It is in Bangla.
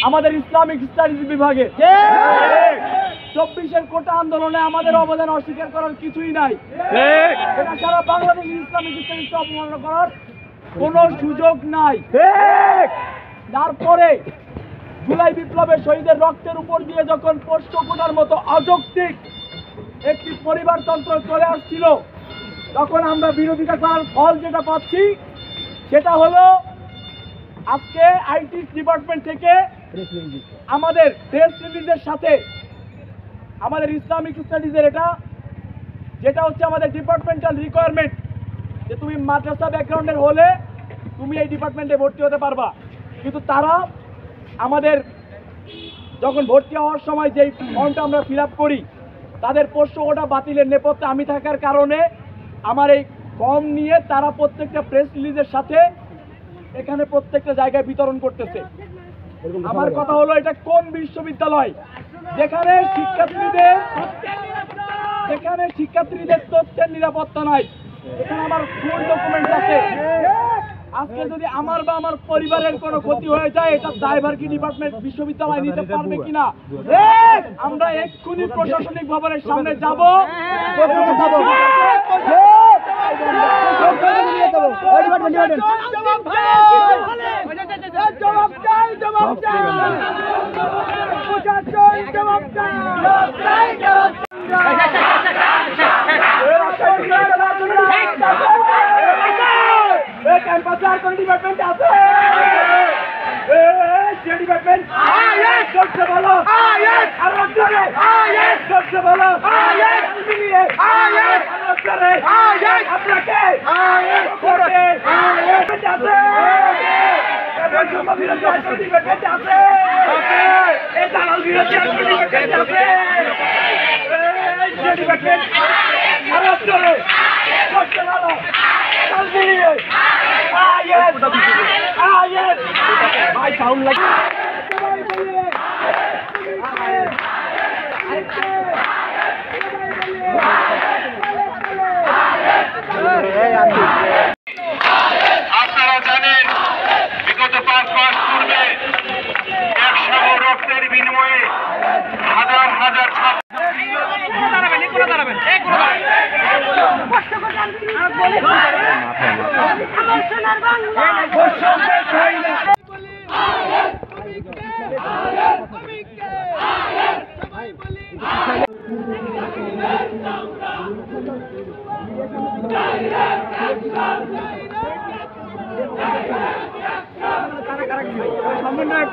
আমাদের ইসলামিক স্টাডিজ বিভাগে 24-এর কোটা আন্দোলনে আমাদের অবদান অস্বীকার করার কিছুই নাই। এটা সারা বাংলাদেশের ইসলামিক স্টাডিজকে অপমাননা করার কোনো সুযোগ নাই। তারপরে জুলাই বিপ্লবের শহীদের রক্তের উপর দিয়ে যখন পোষ্য কোটার মতো অযৌক্তিক একটি পরিবারতন্ত্র চলে আসছিল, তখন আমরা বিরোধিতা করার ফল যেটা পাচ্ছি সেটা হলো আজকে আইটি ডিপার্টমেন্ট থেকে আমাদের প্রেস রিলিজের সাথে আমাদের ইসলামিক স্টাডিজের যেটা হচ্ছে আমাদের ডিপার্টমেন্টাল রিকোয়ারমেন্ট যে তুমি মাদ্রাসা ব্যাকগ্রাউন্ডের হলে তুমি এই ডিপার্টমেন্টে ভর্তি হতে পারবা, কিন্তু তারা আমাদের যখন ভর্তি হওয়ার সময় যেই ফর্মটা আমরা ফিল আপ করি তাদের পোষ্য কোটা বাতিলের নেপথ্যে আমি থাকার কারণে আমার এই ফর্ম নিয়ে তারা প্রত্যেকটা প্রেস রিলিজের সাথে এখানে প্রত্যেকটা জায়গায় বিতরণ করতেছে। আমার কথা হলো এটা কোন বিশ্ববিদ্যালয় যেখানে শিক্ষার্থীদের তথ্যের নিরাপত্তা নাই? এখানে আমার ফুল ডকুমেন্ট আছে। আজকে যদি আমার বা আমার পরিবারের কোনো ক্ষতি হয়ে যায় এটা দায়ভার কি ডিপার্টমেন্ট বিশ্ববিদ্যালয় নিতে পারবে কিনা? আমরা এক্ষুনি প্রশাসনিক ভবনের সামনে যাব। ক্যাম্পাসে আর কোন ডিপার্টমেন্ট আছে? ডিপার্টমেন্ট সবচেয়ে ভালো সবচেয়ে ভালো আপনাকে I sound like আপনারা জানেন বিগত 5 মাস পূর্বে 100 রক্তের বিনিময়ে হাজার হাজার সমন্বয়